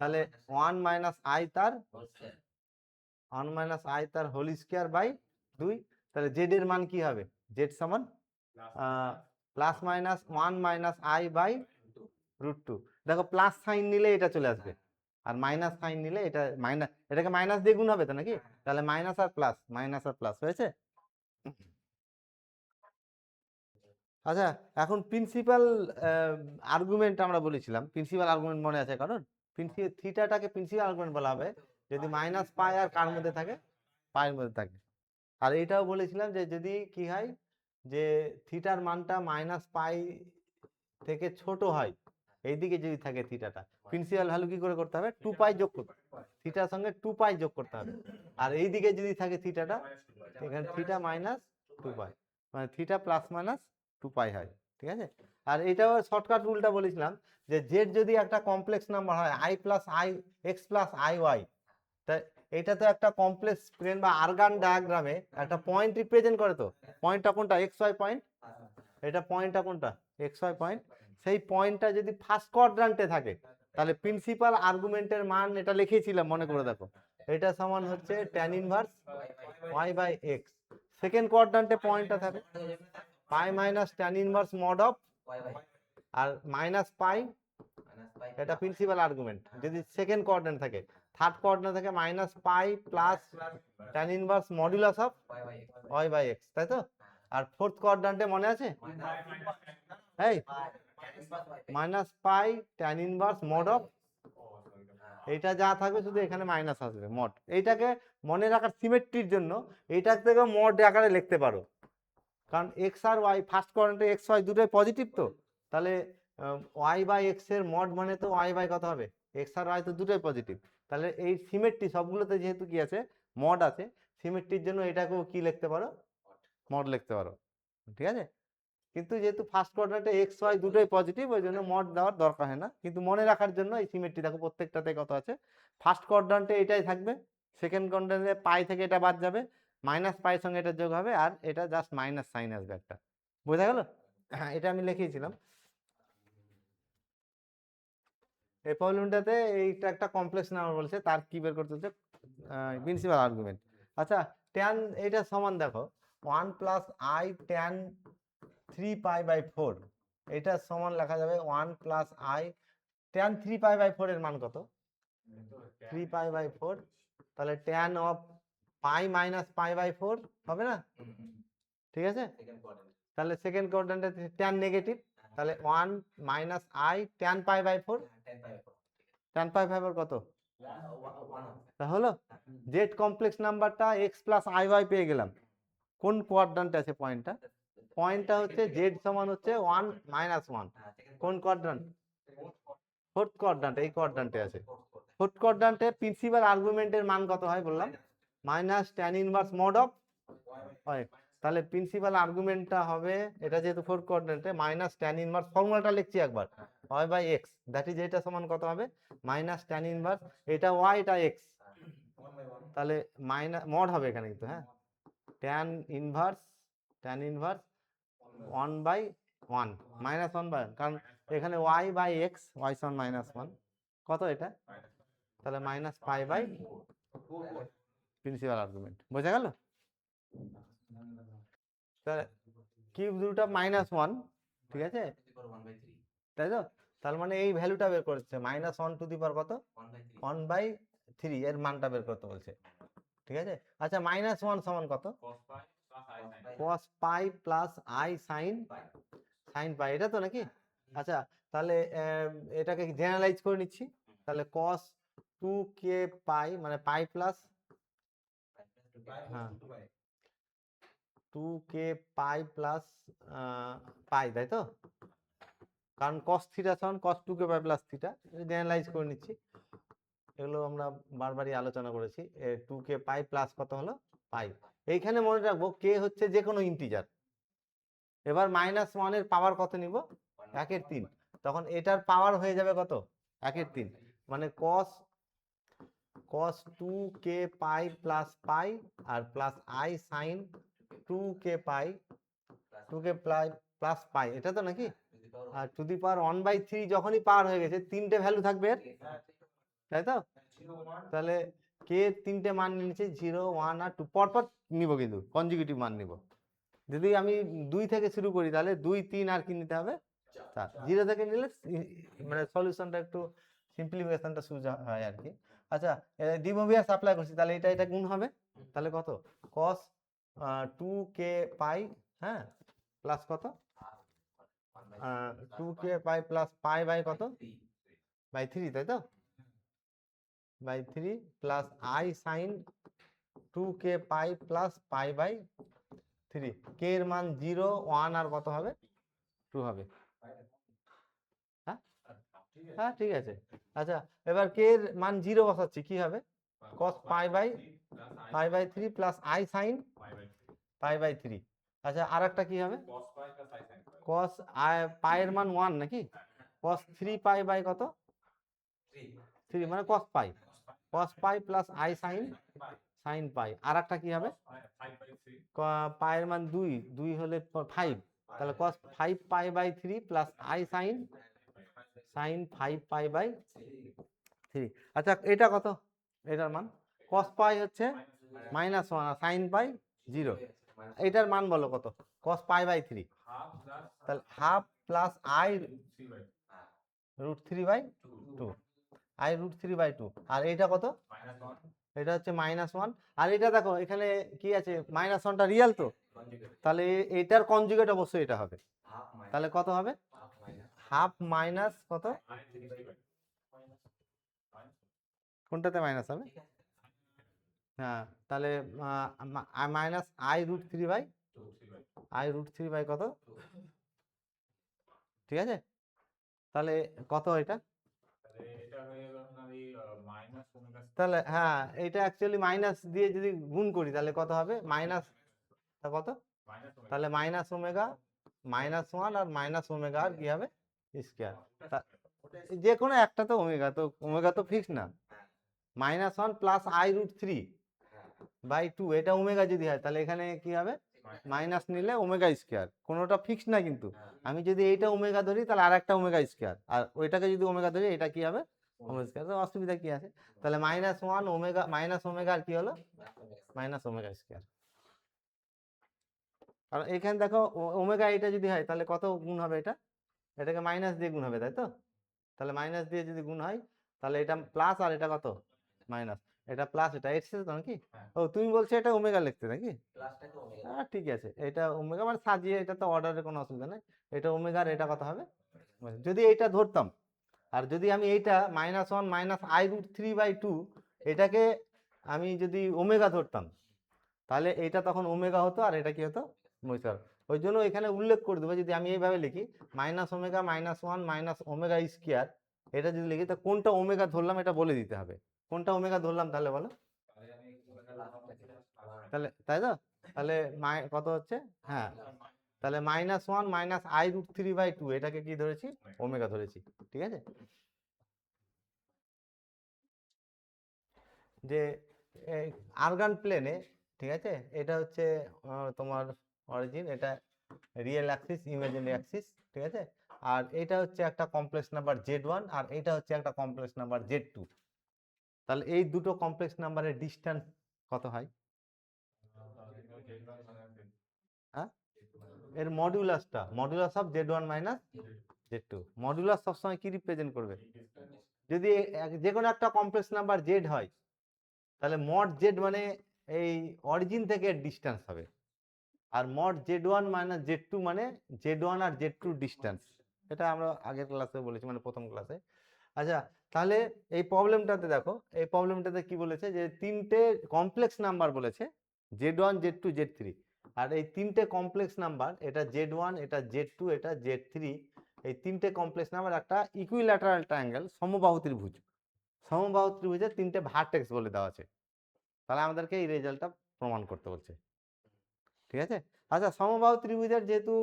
[SPEAKER 1] তাহলে 1 মাইনাস আই তার 1 মাইনাস আই তার হোল স্কোয়ার বাই 2, তাহলে জেড এর মান কি হবে, জেড সমান plus minus 1 minus i by root 2, দেখো প্লাস সাইন নিলে এটা চলে আসবে, আর মাইনাস সাইন নিলে এটা মাইনাস, এটাকে মাইনাস দিয়ে গুণ হবে তো নাকি, তাহলে মাইনাস আর প্লাস হয়েছে। আচ্ছা এখন প্রিন্সিপাল আর্গুমেন্ট আমরা বলেছিলাম, প্রিন্সিপাল আর্গুমেন্ট মনে আছে কারণ থিটাটাকে প্রিন্সিপাল আর্গুমেন্ট বলা হবে যদি মাইনাস পাই আর কার মধ্যে থাকে, পায়ের মধ্যে থাকে, আর এটাও বলেছিলাম যে যদি কি হয় যে থিটার মানটা মাইনাস পাই থেকে ছোট হয়, এইদিকে যদি থাকে থিটাটা, প্রিন্সিপাল ভ্যালু কি করে করতে হবে 2 পাই যোগ করতে, থিটার সঙ্গে 2 পাই যোগ করতে হবে, আর এইদিকে যদি থাকে থিটাটা, এখানে থিটা মাইনাস 2 পাই, মানে থিটা প্লাস মাইনাস 2 পাই হয়, ঠিক আছে। আর এটাও শর্টকাট রুলটা বলেছিলাম যে জেড যদি একটা কমপ্লেক্স নাম্বার হয় i plus i x plus i y, তা এটা তো একটা কমপ্লেক্স প্লেন বা আরগান ডায়াগ্রামে একটা পয়েন্ট রিপ্রেজেন্ট করে, তো পয়েন্টটা কোনটা এক্স ওয়াই পয়েন্ট, এটা পয়েন্টটা কোনটা এক্স ওয়াই পয়েন্ট, সেই পয়েন্টটা যদি ফার্স্ট কোয়াড্রান্টে থাকে তাহলে প্রিন্সিপাল আর্গুমেন্টের মান এটা লিখেছিলাম মনে করে দেখো, এটা সমান হচ্ছে tan inverse y by X, second কোয়াড্রান্টে পয়েন্টটা থাকে pi minus tan inverse mod of, আর মাইনাস পাই এটা প্রিন্সিপাল আর্গুমেন্ট যদি সেকেন্ড কোয়াড্রান্ট থাকে, থার্ড কোয়াড্রান্ট থাকে minus pi plus tan inverse modulus of y by X, তাই তো, আর ফোর্থ কোয়াড্রান্টে মনে আছে এই minus pi tan inverse mod of, এটা যা থাকবে শুধু এখানে মাইনাস আসবে মড, এইটাকে মনে রাখার সিমেট্রির জন্য এইটার থেকে মড আকারে লিখতে পারো, কারণ এক্স আর ওয়াই ফার্স্ট কোয়াড্রান্টে এক্স ওয়াই দুটোই পজিটিভ, তো তাহলে ওয়াই বাই এক্স এর মড মানে তো ওয়াই বাই কত হবে এক্স আর ওয়াই তো দুটোই পজিটিভ, তাহলে এই সিমেট্রি সবগুলোতে যেহেতু কি আছে মড আছে, সিমেট্রির জন্য এটাকেও কি লিখতে পারো মড লিখতে পারো, ঠিক আছে, কিন্তু যেহেতু ফার্স্ট কোয়াড্রান্টে এক্স ওয়াই দুটোই পজিটিভ ওই জন্য মড দেওয়ার দরকার হয় না, কিন্তু মনে রাখার জন্য এই সিমেট্রি দেখো প্রত্যেকটাতে কত আছে, ফার্স্ট কোয়াড্রান্টে এটাই থাকবে, সেকেন্ড কোয়াড্রান্টে পাই থেকে এটা বাদ যাবে, মাইনাস পাই সঙ্গে এটা যোগ হবে, আর এটা জাস্ট মাইনাস সাইন আসবে একটা, বোঝা গেল, হ্যাঁ এটা আমি লিখেছিলাম। এই প্রবলেমটাতে এইটা একটা কমপ্লেক্স নাম্বার বলছে, তার কি বের করতে হচ্ছে প্রিন্সিপাল আর্গুমেন্ট। আচ্ছা ট্যান এটা সমান দেখো 1 plus i tan 3 pi by 4, এটা সমান লেখা যাবে 1 plus i tan 3 pi by 4 এর মান কত 3 পাই বাই 4, তাহলে tan of pi minus pi by 4 হবে না? ঠিক আছে, তাহলে সেকেন্ড কোয়াড্র্যান্টে ট্যান নেগেটিভ, তাহলে 1 minus i tan pi by 4, tan pi by 4 কত তা হলো। জেড কমপ্লেক্স নাম্বারটা এক্স প্লাস আই ওয়াই পেয়ে গেলাম। কোন কোয়াড্র্যান্টে আছে পয়েন্টটা? পয়েন্টটা হচ্ছে জেড সমান হচ্ছে 1 মাইনাস 1। কোন কোয়াড্র্যান্ট? ফোর্থ কোয়াড্র্যান্ট, এই কোয়াড্র্যান্টে আছে। ফোর্থ কোয়াড্র্যান্টে প্রিন্সিপাল আর্গুমেন্টের মান কত হয় বললাম? Minus tan inverse mod of হয়। তাহলে প্রিন্সিপাল আর্গুমেন্টটা হবে, এটা যেহেতু ফোর্থ কোয়াড্র্যান্টে, মাইনাস ট্যান ইনভার্স, ফর্মুলাটা লিখছি একবার, y by x, that is এটা সমান কত হবে? মাইনাস ট্যান ইনভার্স, এটা ওয়াই এটা এক্স, তাহলে মাইনাস মড হবে এখানে কিন্তু, হ্যাঁ, tan inverse 1 by 1 minus 1 by, কারণ এখানে ওয়াই বাই এক্স, ওয়াই সমান মাইনাস 1, কত এটা? তাহলে minus pi by principal argument, বোঝা গেল? তাহলে কিউব রুট অফ মাইনাস 1, ঠিক আছে, তাই তো? তার মানে এই ভ্যালুটা বের করছে, মাইনাস 1 টু দি পাওয়ার কত? 1/3, এর মানটা বের করতে বলছে, ঠিক আছে। আচ্ছা, মাইনাস 1 সমান কত? cos pi plus I sine পাই, এটা তো নাকি? আচ্ছা, তাহলে এটাকে জেনারেলাইজ করে নিচ্ছি, তাহলে cos 2k পাই মানে পাই প্লাস, হ্যাঁ, 2k পাই প্লাস পাই, তাই তো? কারণ cos থিটা সমান cos 2k pi plus theta, generalize করে নিচ্ছি, এগুলো আমরা বারবারই আলোচনা করেছি। 2k পাই প্লাস কত হলো? পাই। এইখানে মনে রাখবো কে হচ্ছে যে কোনো ইন্টিজার। এবার মাইনাস 1 এর পাওয়ার কত নিব? 1/3, তখন এটার পাওয়ার হয়ে যাবে কত? 1/3, মানে cos 2k pi plus pi আর plus I sine 2k pi, 2k plus pi, এটা তো নাকি? আর টু দি পাওয়ার 1/3 যখনই পাওয়ার হয়ে গেছে, তিনটে ভ্যালু থাকবে এর, তাই তো? তাহলে কে তিনটে মান নিয়েছে, 0 1 আর 2, পরপর নিব কিন্তু কনজিকিউটিভ মান নিব। যদি আমি 2 থেকে শুরু করি, তাহলে 2 3 আর কি নিতে হবে? 4। 0 থেকে নিলে মানে সলিউশনটা একটু সিম্পলিফিকেশনটা সোজা হয় আর কি। আচ্ছা, ডিমোভিয়াস অ্যাপ্লাই করছি, তাহলে এটা গুণ হবে, তাহলে কত? cos 2k পাই, হ্যাঁ, প্লাস কত? 2k pi plus pi by কত? বাই 3, তাই তো? By 3 plus I sine 2k pi plus pi by 3, কে এর মান 0 1 আর কত হবে? 2 হবে, হ্যাঁ হ্যাঁ, ঠিক আছে। আচ্ছা, এবার কে এর মান 0 বসাচ্ছি, কি হবে? cos pi by 3 plus I sine pi by 3। আচ্ছা, আর একটা কি হবে? cos পাই এর মান 1 নাকি? cos 3 পাই বাই কত? 3 মানে cos pi plus I sine pi. আর একটা কি হবে? পাই এর মান 2 হলে 5, তাহলে cos 5 pi by 3 plus I sine 5 pi by 3। আচ্ছা, এটা কত? এটার মান cos পাই হচ্ছে -1 আর সাইন পাই 0, এটার মান বলো কত? cos পাই বাই 3, তাহলে হাফ প্লাস আই √3/2, আই √3/2, আর এটা কত? এটা হচ্ছে -1, আর এটা দেখো এখানে কি আছে, -1টা রিয়েল তো, তাহলে এটার কনজুগেট অবশ্যই এটা হবে, তাহলে কত হবে? হাফ মাইনাস কত? কোনটাতে মাইনাস হবে? হ্যাঁ, তাহলে মাইনাস আই√3 কত, ঠিক আছে? তাহলে কত এটা? তাহলে হ্যাঁ, এটা অ্যাকচুয়ালি মাইনাস দিয়ে যদি গুণ করি, তাহলে কত হবে? মাইনাস কত? তাহলে মাইনাস ওমেগা -1 আর মাইনাস ওমেগা আর কি হবে? স্কয়ার, যে কোনো একটা তো ওমেগা তো ফিক্স না। -1 প্লাস আই√3/2, এটা ওমেগা যদি হয়, তাহলে এখানে কি হবে? মাইনাস নিলে ওমেগা স্কয়ার, কোনোটা ফিক্স না কিন্তু। আমি যদি এইটা ওমেগা ধরি, তাহলে আর একটা ওমেগা স্কয়ার, আর ওইটাকে যদি ওমেগা ধরি, এটা কি হবে? Omega square. তো অসুবিধা কি আছে? তাহলে -1 ওমেগা মাইনাস ওমেগা আর কি হলো? Minus omega square. আর এখানে দেখো ওমেগা এটা যদি হয়, তাহলে কত গুণ হবে? এটাকে মাইনাস দিয়ে গুণ হবে, তাই তো? তাহলে মাইনাস দিয়ে যদি গুণ হয়, তাহলে এটা প্লাস আর এটা কত? মাইনাস। এটা প্লাস এটা এসেছে তো নাকি? ও তুমি বলছো এটা ওমেগা লিখতে নাকি? ঠিক আছে, এটা ওমেগা মানে সাজিয়ে, এটা তো অর্ডারের কোনো অসুবিধা নেই। এটা ওমেগার এটা কথা হবে। যদি এইটা ধরতাম, আর যদি আমি এইটা -1 -i√3/2 এটাকে আমি যদি ওমেগা ধরতাম, তাহলে এটা তখন ওমেগা হতো, আর এটা কি হতো? মইসার। ওই জন্য এখানে উল্লেখ করে দেবো, যদি আমি এইভাবে লিখি -ওমেগা -1 ওমেগা স্কোয়ার, এটা যদি লিখি তা কোনটা ওমেগা ধরলাম এটা বলে দিতে হবে। কোনটা ওমেগা ধরলাম তাহলে বলো? তাহলে তাই তো, তাহলে কত হচ্ছে? হ্যাঁ, তাহলে -1 -i√3/2 এটাকে কি ধরেছি? ওমেগা ধরেছি। ঠিক আছে, যে আর্গান প্লেনে, ঠিক আছে, এটা হচ্ছে তোমার অরিজিন, এটা রিয়েল অ্যাক্সিস, ইমাজিনারি অ্যাক্সিস, ঠিক আছে। আর এটা হচ্ছে একটা কমপ্লেক্স নাম্বার Z1, আর এটা হচ্ছে একটা কমপ্লেক্স নাম্বার Z2। তাহলে এই দুটো কমপ্লেক্স নাম্বারের ডিসটেন্স কত হয়? হ্যাঁ, এর modulus of Z1 minus Z2। Modulus সবসময় কি রিপ্রেজেন্ট করবে? যদি যে কোনো একটা কমপ্লেক্স নাম্বার Z হয়, তাহলে মড Z মানে এই অরিজিন থেকে ডিসটেন্স হবে, আর মড Z1 মাইনাস Z2 মানে Z1 আর Z2 ডিসটেন্স। এটা আমরা আগের ক্লাসে বলেছি, মানে প্রথম ক্লাসে। আচ্ছা, তাহলে এই প্রবলেমটাতে দেখো, এই প্রবলেমটাতে কি বলেছে, যে তিনটে কমপ্লেক্স নাম্বার বলেছে, Z1 Z2 Z3। আর এই তিনটে কমপ্লেক্স নাম্বার, এটা Z1, এটা Z2, এটা Z3, এই তিনটে কমপ্লেক্স নাম্বার একটা ইকুইল্যাটারাল ট্রায়াঙ্গেল, সমবাহু ত্রিভুজ। সমবাহু ত্রিভুজের তিনটে ভার্টেক্স বলে দেওয়া আছে। তাহলে আমাদেরকে এই রেজাল্টটা প্রমাণ করতে বলছে। ঠিক আছে, আচ্ছা, সমবাহু ত্রিভুজের যেহেতু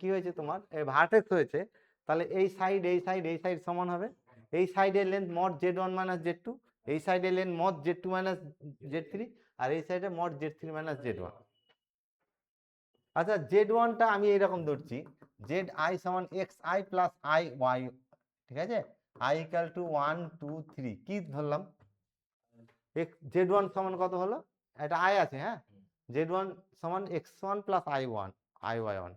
[SPEAKER 1] কি হয়েছে, তোমার এই ভার্টেক্স হয়েছে, তাহলে এই সাইড এই সাইড এই সাইড সমান হবে। এই সাইডের length mod Z1 minus Z2, এই সাইডের length mod Z2 minus Z3, আর এই সাইডে মড Z3 মাইনাস Z1। আচ্ছা, Z1টা আমি এরকম ধরছি, ZI সমান XI প্লাস IY, ঠিক আছে, I ইকুয়াল টু 1 2 3। কি ধরলাম? Z1 সমান কত হলো? এটা I আছে, হ্যাঁ, Z1 সমান x1 প্লাস IY1,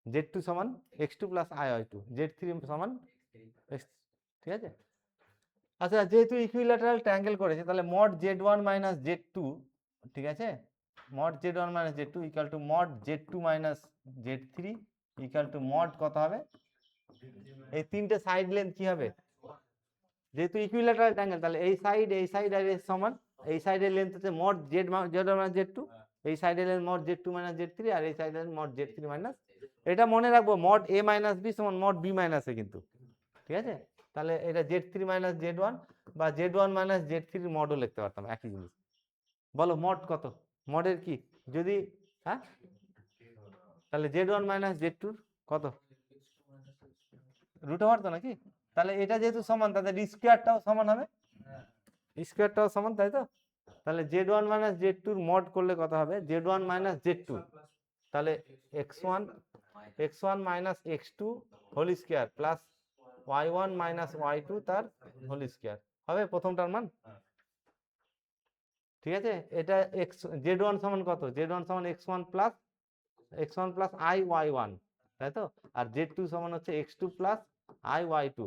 [SPEAKER 1] Z2 সমান x2 প্লাস IY2, Z3 সমান x, ঠিক আছে। আচ্ছা, যেহেতু ইকুইল্যাটারাল ট্রায়াঙ্গেল করেছে, তাহলে মড Z1 মাইনাস Z2, ঠিক আছে, mod Z1 minus Z2 equal two mod Z2 minus Z3 equal to mod কত হবে? এই তিনটে সাইড লেন্থ কি হবে? যেহেতু ইকুইল্যাটারাল ট্রায়াঙ্গেল, তাহলে এই সাইড আর এর সমান। এই সাইডের লেন্থ হচ্ছে মড Z মাইনাস Z2, এই সাইডের length mod Z2 minus Z3, আর এই সাইডের লেন্থ মড Z3 মাইনাস। এটা মনে রাখবো, মড A মাইনাস B সমান মড B মাইনাস A কিন্তু, ঠিক আছে। তাহলে এটা Z3 মাইনাস Z1 বা Z1 মাইনাস Z3 মডও লিখতে পারতাম, একই জিনিস। বলো মড কত? মডের কি যদি, হ্যাঁ, তাহলে Z1 মাইনাস Z2 কত? রুট ওভার তো নাকি? তাহলে এটা যেহেতু সমান, তাদের স্কোয়ারটাও সমান হবে, স্কোয়ারটাও সমান, তাই তো। তাহলে Z1 মাইনাস Z2 মড করলে কত হবে? Z1 মাইনাস Z2, তাহলে x1 minus x2 whole square plus y1 minus y2 তার হোল স্কোয়ার হবে প্রথমটার মান, ঠিক আছে। এটা Z1 সমান কত? Z1 সমান x1 প্লাস IY1, তাই তো। আর Z2 সমান হচ্ছে x2 plus IY2,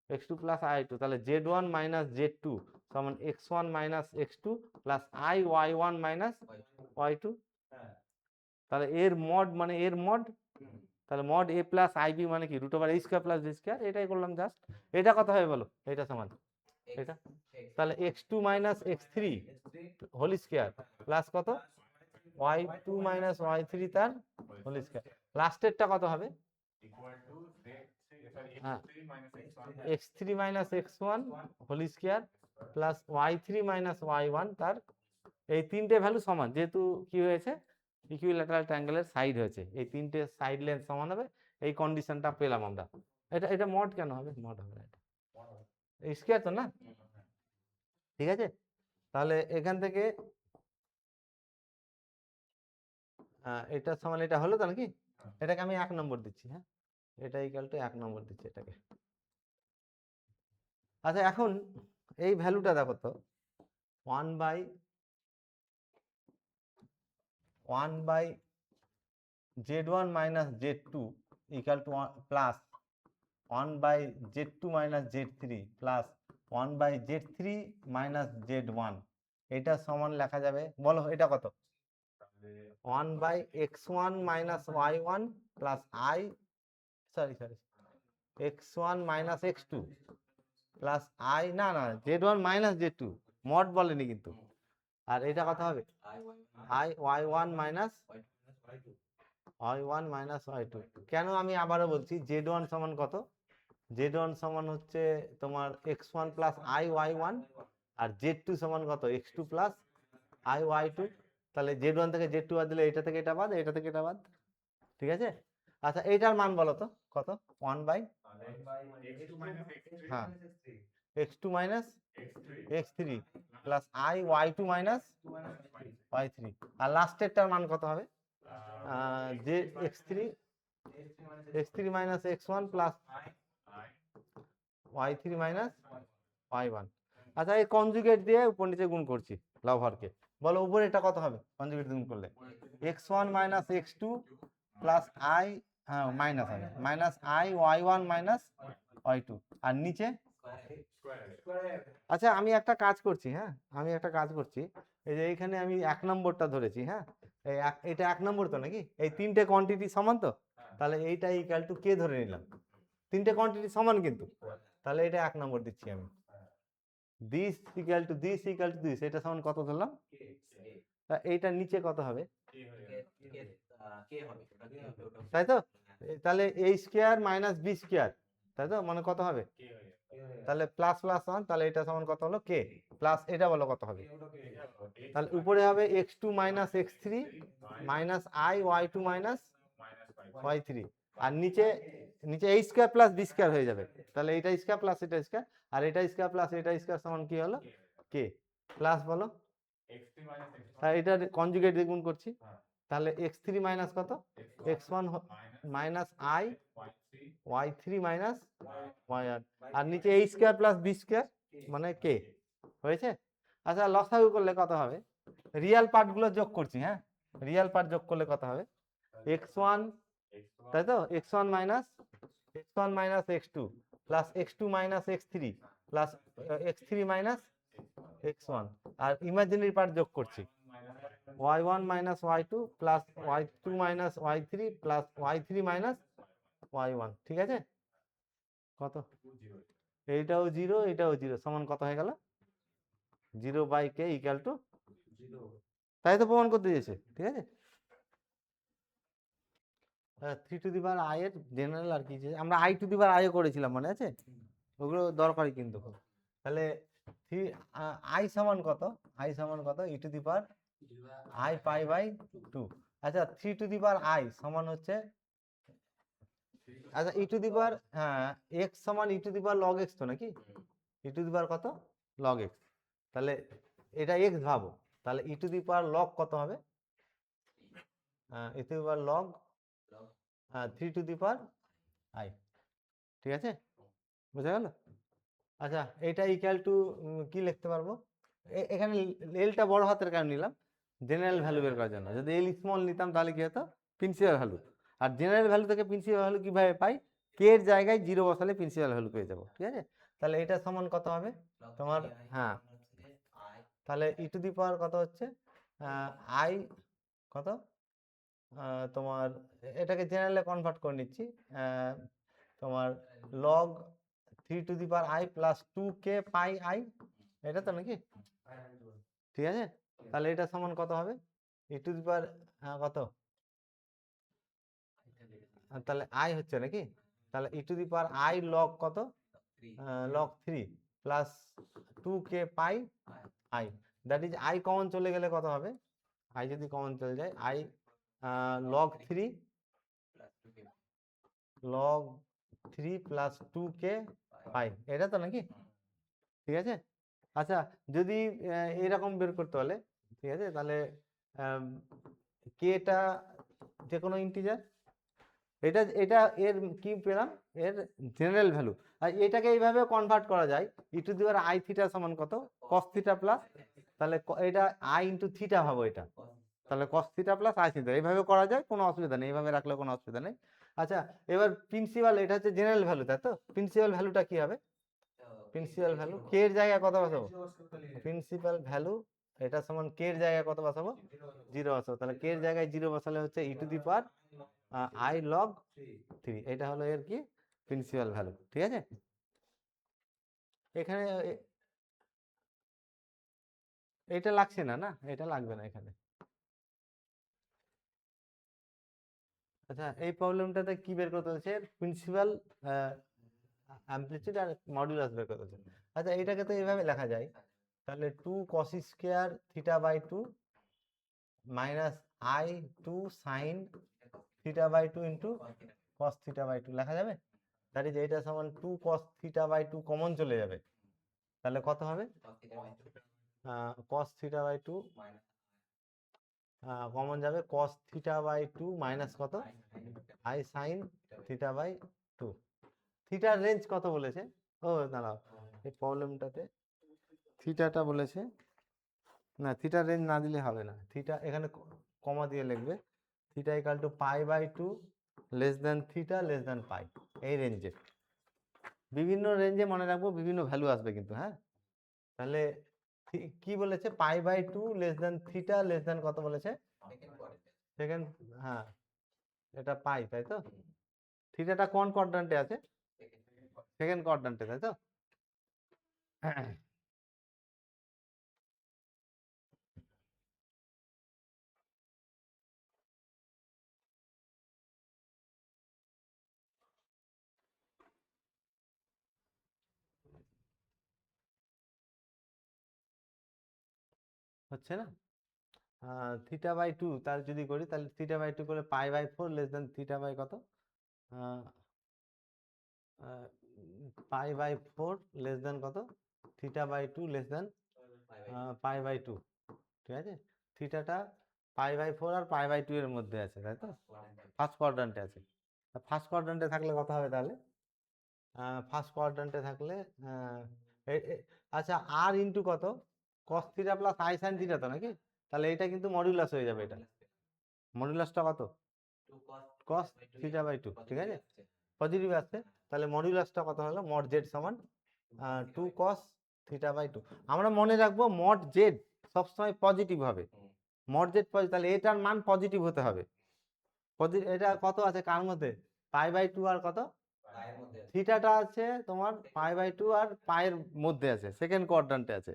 [SPEAKER 1] x2 plus IY2, তাহলে Z1 মাইনাস Z2 সমান x1 minus x2 plus IY1 minus y2। তাহলে এর মড মানে এর মড, তাহলে মড A প্লাস IB মানে কি? Root over A square plus B square. এটাই করলাম জাস্ট। এটা কত হবে বলো? এটা সমান এটা, তাহলে x2 minus x3 whole square plus কত? y2 মাইনাস y3 তার হোল স্কয়ার। লাস্টেরটা কত হবে? হ্যাঁ, x3 minus x1 whole square plus y3 minus y1 তার। এই তিনটে ভ্যালু সমান, যেহেতু কি হয়েছে, ইকুইল্যাটারাল ট্রায়াঙ্গেলের সাইড হয়েছে, এই তিনটে সাইড লেন্থ সমান হবে, এই কন্ডিশনটা পেলাম আমরা। এটা মড কেন হবে? মড হবে না, এটা স্কয়ার তো না, ঠিক আছে। তাহলে এখান থেকে এটা সমান এটা হলো তো নাকি? এটাকে আমি 1 নম্বর দিচ্ছি, হ্যাঁ, এটা ইকুয়াল টু 1 নম্বর দিচ্ছি এটাকে। আচ্ছা, এখন এই ভ্যালুটা দেখো তো, 1 by Z1 minus Z2 equal to plus 1 by Z2 minus Z3 plus 1 by Z3 minus Z1 এটা সমান লেখা যাবে, বলো এটা কত? 1/x1 minus y1 plus i, sorry x1 minus x2 plus i, না না z1 মাইনাস z2, মড বলেনি কিন্তু। আর এটা কত হবে? i y1 minus y1 minus y2। কেন আমি আবারও বলছি, z1 সমান কত? z1 সমান হচ্ছে তোমার x1 plus i y1, R z2 সমান কত? x2 plus i y2। তাহলে z1 থেকে z2 বাদ দিলে এটা থেকে এটা বাদ, এটা থেকে এটা বাদ, ঠিক আছে? আচ্ছা এইটার মান বলো তো কত? 1 বাই, হ্যাঁ, x2 minus x3 plus i y2 minus y3। আর লাস্টেরটার মান কত হবে? যে x3 minus x1 plus y3 minus y1। আচ্ছা এই কনজুগেট দিয়ে উপর নিচে গুণ করছি লব-হরকে, বলো উপরে এটা কত হবে কনজুগেট গুণ করলে? x1 minus x2 plus i, হ্যাঁ মাইনাস হবে, minus i y1 minus y2, আর নিচে। আচ্ছা আমি একটা কাজ করছি, হ্যাঁ আমি একটা কাজ করছি, এই যে এইখানে আমি 1 নম্বরটা ধরেছি, হ্যাঁ এটা 1 নম্বর তো নাকি? এই তিনটে কোয়ান্টিটি সমান তো, তাহলে এইটা ইকুয়াল টু কে ধরে নিলাম, তিনটে কোয়ান্টিটি সমান কিন্তু, তাহলে এটা 1 নম্বর দিচ্ছি আমি। This equal to this equal to this, এটা সমান কত ধরলাম? এইটার নিচে কত হবে? তাই তো? তাহলে a square minus b square, তাই তো? মানে কত হবে? তাহলে প্লাস প্লাস 1, তাহলে এটা সমান কত হলো? k প্লাস এটা বলো কত হবে? তাহলে উপরে হবে x2 minus x3 minus i y2 minus y3, আর নিচে নিচে a square plus b square হয়ে যাবে, তাহলে এটা স্কয়ার প্লাস এটা স্কয়ার, আর এটা স্কয়ার প্লাস এটা স্কয়ার সমান কি হলো? k প্লাস বলো, তাহলে এটা কনজুগেট দিয়ে গুণ করছি, তাহলে x3 মাইনাস কত? x1 minus i y3 minus y1, আর নিচে a square plus b square মানে k হয়েছে। আচ্ছা লসাগু করলে কত হবে? রিয়েল পার্ট গুলো যোগ করছি, হ্যাঁ রিয়েল পার্ট যোগ করলে কত হবে? x1, তাই তো? x1 minus x2 plus x2 minus x3 plus x3 minus x1, আর ইমাজিনারি পার্ট যোগ করছি y1 minus y2 plus y2 minus y3 plus y3 minus y1, ঠিক আছে? কত? এইটাও 0 এটাও 0, সমান কত হয়ে গেল? 0/k ইকুয়াল টু 0, তাই তো প্রমাণ করতে দিয়েছে, ঠিক আছে? 3 টু দি পাওয়ার i এর জেনারেল আর কি, যে আমরা i two the power i করেছিলাম মনে আছে, ওগুলো দরকারি কিন্তু। তাহলে i সমান কত? i সমান কত? e to the power i pi by 2। আচ্ছা 3 টু দি পাওয়ার i সমান হচ্ছে, আচ্ছা e টু দি পাওয়ার, হ্যাঁ x সমান e to the power log x তো নাকি? e টু দি পাওয়ার কত? log x, তাহলে এটা x ভাবো, তাহলে e to the power log কত হবে? e to the power log 3 two the power i, ঠিক আছে? বুঝা গেল? আচ্ছা এটা ইকুয়াল টু কি লিখতে পারবো? এখানে এলটা বড় হাতের কারণে নিলাম জেনারেল ভ্যালু বের করার জন্য, যদি এল স্মল নিতাম তাহলে কি হতো? Principal value. আর জেনারেল ভ্যালু থেকে প্রিন্সিপাল ভ্যালু কিভাবে পাই? কে এর জায়গায় 0 বসালে প্রিন্সিপাল ভ্যালু পেয়ে যাবো, ঠিক আছে? তাহলে এটা সমান কত হবে তোমার? হ্যাঁ তাহলে ই টু দি পাওয়ার কত হচ্ছে? i কত তোমার, এটাকে জেনারেলে কনভার্ট করে নিচ্ছি, তোমার log 3 two the power i plus 2k pi i, এটা তো নাকি? ঠিক আছে, তাহলে এটা সমান কত হবে? ই টু দি পাওয়ার কত, তাহলে i হচ্ছে নাকি? তাহলে E to the power i log কত? log 3 plus 2k pi i, that is i common চলে গেলে কত হবে? i যদি কমন চলে যায়, i log 3 plus 2k pi, এটা তো নাকি? ঠিক আছে। আচ্ছা যদি এরকম বের করতে হলে, ঠিক আছে, তাহলে কেটা যে কোনো ইন্টিজার, এটা এটা এর কি পেলাম? এর জেনারেল ভ্যালু। আর এটাকে এইভাবে কনভার্ট করা যায়, E to the power i theta সমান কত? cos থিটা প্লাস, তাহলে এটা i ইনটু থিটা ভাবো এটা, তাহলে cos theta plus i theta, এইভাবে করা যায়, কোনো অসুবিধা নেই, এইভাবে রাখলে কোনো অসুবিধা নেই। আচ্ছা এবার প্রিন্সিপাল, এটা হচ্ছে জেনারেল ভ্যালু, তাই তো? প্রিন্সিপাল ভ্যালুটা কি হবে? প্রিন্সিপাল ভ্যালু কে এর জায়গায় কত বসাবো? প্রিন্সিপাল ভ্যালু এটা সমান কে এর জায়গায় কত বসাবো, 0 বসাবো। তাহলে কে এর জায়গায় 0 বসালে হচ্ছে E to the power I log 3, এটা হলো এর কি প্রিন্সিপাল ভ্যালু। ঠিক আছে, এখানে এটা লাগছে না, না এটা লাগবে না এখানে। আচ্ছা, এই প্রবলেমটাতে কি বের করতে হচ্ছে, প্রিন্সিপাল অ্যামপ্লিটিউড আর মডুলাস বের করতে হচ্ছে। আচ্ছা, এটাকে তো এইভাবে লেখা যায়, তাহলে 2 cos square theta by 2 minus i 2 sine theta by 2 into cos theta by 2 লেখা যাবে। দ্যাট ইজ এইটা সমান 2 cos থিটা বাই 2 কমন চলে যাবে, তাহলে কত হবে, cos থিটা বাই 2 কমন যাবে, cos থিটা বাই 2 মাইনাস কত আই সাইন থিটা বাই 2। থিটার রেঞ্জ কত বলেছে, ও দাঁড়াও, এই প্রবলেমটাতে থিটাটা বলেছে না, থিটার রেঞ্জ না দিলে হবে না, থিটা এখানে কমা দিয়ে লিখবে, theta equal to pi by 2 less than theta less than pi, এই রেঞ্জে। বিভিন্ন রেঞ্জে মনে রাখবো, বিভিন্ন ভ্যালু আসবে কিন্তু, হ্যাঁ। তাহলে কি বলেছে, pi by 2 less than theta less than কত বলেছে, সেকেন্ড, হ্যাঁ এটা পাই, তাই তো। থিটাটা কোন কোয়াড্রান্টে আছে, সেকেন্ড কোয়াড্রান্টে, তাই তো। হচ্ছে না, থিটা বাই 2 তার যদি করি, তাহলে থিটা বাই 2 করলে pi by 4 less than theta by কত, পাই বাই 4 লেস দেন কত, theta by 2 less than pi by 2। ঠিক আছে, থিটাটা পাই বাই 4 আর পাই বাই 2 এর মধ্যে আছে, তাই তো, ফার্স্ট কোয়াড্রান্টে আছে। ফার্স্ট কোয়াড্রান্টে থাকলে কত হবে তাহলে, ফার্স্ট কোয়াড্রান্টে থাকলে আচ্ছা আর ইন্টু কত, cos theta plus i sine theta তো নাকি, তাহলে এটা কিন্তু মডুলাস হয়ে যাবে, এটা মডুলাসটা কত, কস থিটা বাই 2। ঠিক আছে, পজিটিভ আসছে, তাহলে মডুলাসটা কত হলো, মড জেড সমান 2 cos থিটা বাই 2। আমরা মনে রাখবো মড জেড সবসময় পজিটিভ হবে, মড জেড পজিটিভ, তাহলে এটার মান পজিটিভ হতে হবে। এটা কত আছে কার মধ্যে, পাই বাই 2 আর কত, থিটাটা আছে তোমার পাই বাই 2 আর পায়ের মধ্যে আছে, সেকেন্ড কোয়াড্রান্টে আছে।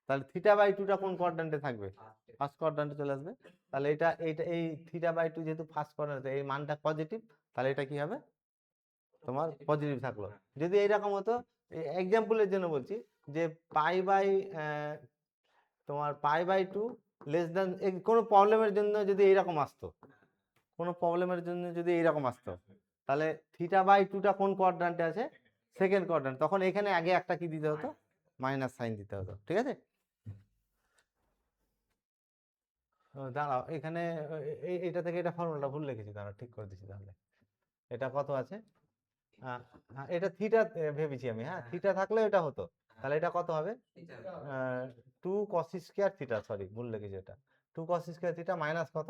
[SPEAKER 1] তাহলে থিটা বাই 2টা কোন কোয়াড্রান্টে থাকবে, ফার্স্ট কোয়াড্রান্টে চলে আসবে। তাহলে এটা এই থিটা বাই 2 যেহেতু ফার্স্ট কোয়াড্রান্টে, এই মানটা পজিটিভ, তাহলে এটা কি হবে তোমার পজিটিভ থাকলো। যদি এইরকম হতো, এক্সাম্পলের জন্য বলছি, যে পাই বাই তোমার পাই বাই 2 লেস দেন, কোনো প্রবলেমের জন্য যদি এইরকম আসতো, কোনো প্রবলেমের জন্য যদি এইরকম আসতো, তাহলে থিটা বাই 2টা কোন কোয়াড্রান্টে আছে, সেকেন্ড কোয়াড্রান্ট, তখন এখানে আগে একটা কি দিতে হতো, মাইনাস সাইন দিতে হতো। ঠিক আছে, দাঁড়াও এখানে এটা থেকে এটা ফর্মুলাটা ভুল লিখেছি, দাঁড়াও ঠিক করে দিচ্ছি। তাহলে এটা কত আছে, হ্যাঁ এটা থিটা ভেবেছি আমি, হ্যাঁ থিটা থাকলে এটা হতো, তাহলে এটা কত হবে, 2 cos স্কয়ার থিটা, সরি ভুল লিখেছি, এটা 2 cos স্কয়ার থিটা মাইনাস কত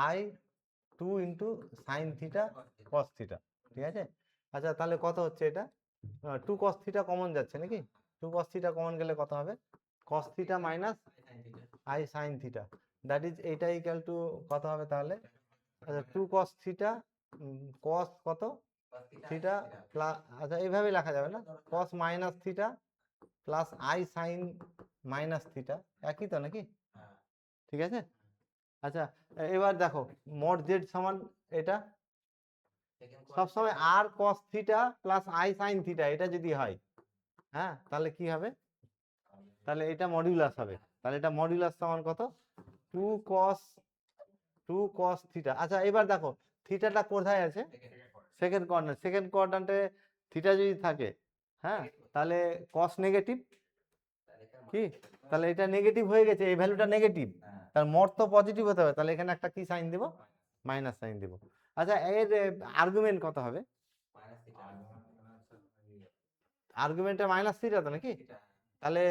[SPEAKER 1] I 2 into sine theta cos theta. ঠিক আছে, আচ্ছা তাহলে কত হচ্ছে এটা, 2 cos থিটা কমন যাচ্ছে নাকি, 2 cos থিটা কমন গেলে কত হবে, cos theta minus i sine theta, that is এইটা ইকুয়াল টু কত হবে তাহলে, আচ্ছা 2 cos থিটা cos কত থিটা প্লাস, আচ্ছা এইভাবে লেখা যাবে না, cos minus theta plus i sine minus theta, একই তো নাকি। ঠিক আছে, আচ্ছা এবার দেখো মড জেড সমান এটা সবসময় আর cos theta plus i sine theta, এটা যদি হয়, হ্যাঁ তাহলে কি হবে, তাহলে এটা মডিউলাস হবে, তাহলে এটা মডিউলাস সমান কত, 2 cos থিটা। আচ্ছা এবার দেখো থিটাটা কোথায় আছে, সেকেন্ড কোয়াড্রান্ট, সেকেন্ড কোয়াড্রান্টে থিটা যদি থাকে, হ্যাঁ তাহলে cos নেগেটিভ কি, তাহলে এটা নেগেটিভ হয়ে গেছে, এই ভ্যালুটা নেগেটিভ, তার মড তো পজিটিভ হতে হবে, তাহলে এখানে একটা কি সাইন দেব, মাইনাস সাইন দেব। আচ্ছা এর আর্গুমেন্ট কত হবে, আর্গুমেন্টে মাইনাস থিটা তো নাকি, তাহলে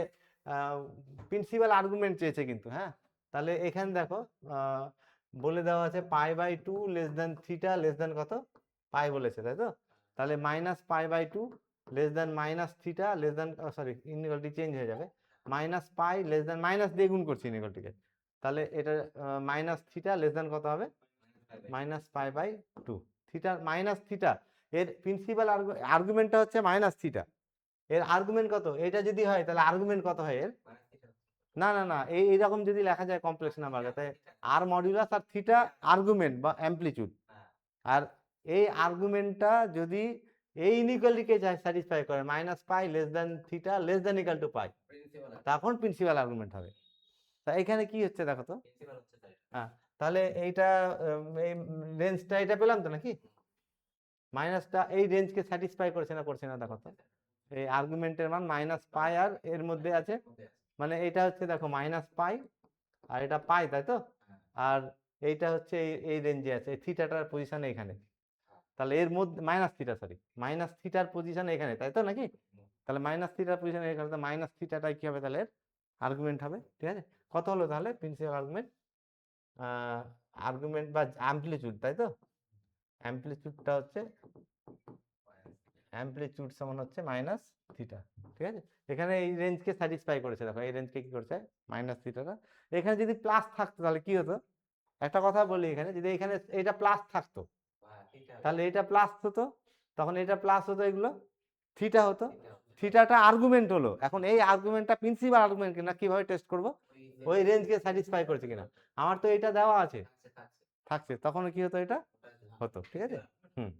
[SPEAKER 1] প্রিন্সিপাল আর্গুমেন্ট চেয়েছে কিন্তু, হ্যাঁ তাহলে এখানে দেখো বলে দেওয়া আছে pi by 2 less than theta less than কত পাই বলেছে, তাই তো, তাহলে minus pi by 2 less than minus theta less than, sorry inequality change হয়ে যাবে, minus pi less than minus দিয়ে গুণ করছি ইনইকুয়ালিটিকে, তাহলে এটা মাইনাস থিটা লেস দেন কত হবে minus pi by 2 theta minus theta এর প্রিন্সিপাল আর্গুমেন্টটা হচ্ছে মাইনাস থিটা, এর আর্গুমেন্ট কত এটা যদি হয় তাহলে আর্গুমেন্ট কত হয় এর, না না না এইরকম যদি লেখা যায় কমপ্লেক্স নাম্বার তাই আর মডিউলাস আর থিটা আর্গুমেন্ট বা অ্যামপ্লিটিউড, আর এই আর্গুমেন্টটা যদি এই ইনইকুয়ালিটিকে স্যাটিসফাই করে minus pi less than theta less than equal to pi, তখন প্রিন্সিপাল আর্গুমেন্ট হবে। তা এখানে কি হচ্ছে দেখো তো, হ্যাঁ তাহলে এইটা এই রেঞ্জটা এটা পেলাম তো নাকি, মাইনাসটা এই রেঞ্জকে স্যাটিসফাই করছে না দেখো তো, এই আর্গুমেন্টের মান মাইনাস পাই আর এর মধ্যে আছে, মানে এটা হচ্ছে দেখো মাইনাস পাই আর এটা পাই তাই তো, আর এইটা হচ্ছে এই রেঞ্জে আছে, এই থিটাটার পজিশনে এখানে, তাহলে এর মধ্যে মাইনাস থিটা সরি মাইনাস থিটার পজিশন এখানে তাই তো নাকি, তাহলে মাইনাস থিটার পজিশন এখানে, তো মাইনাস থিটাটাই কি হবে তাহলে আর্গুমেন্ট হবে, ঠিক আছে। কত হলো তাহলে প্রিন্সিপাল আর্গুমেন্ট, আর্গুমেন্ট বা অ্যামপ্লিটিউড তাই তো, অ্যামপ্লিটিউডটা হচ্ছে অ্যামপ্লিটিউড সমান হচ্ছে মাইনাস থিটা, ঠিক আছে। এখানে এই রেঞ্জকে স্যাটিসফাই করেছে, দেখো এই রেঞ্জকে কি করছে মাইনাস থিটাটা, এখানে যদি প্লাস থাকতো তাহলে কি হতো, একটা কথা বলি এখানে যদি এখানে এটা প্লাস থাকতো তাহলে এটা প্লাস হতো, তখন এটা প্লাস হতো, এগুলো থিটা হতো, থিটাটা আর্গুমেন্ট হলো, এখন এই আর্গুমেন্টটা প্রিন্সিপাল আর্গুমেন্ট কিনা কিভাবে টেস্ট করব, ওই রেঞ্জকে স্যাটিসফাই করছে কিনা, আমার তো এটা দেওয়া আছে থাকছে, তখন কি হতো এটা হতো, ঠিক আছে। হুম।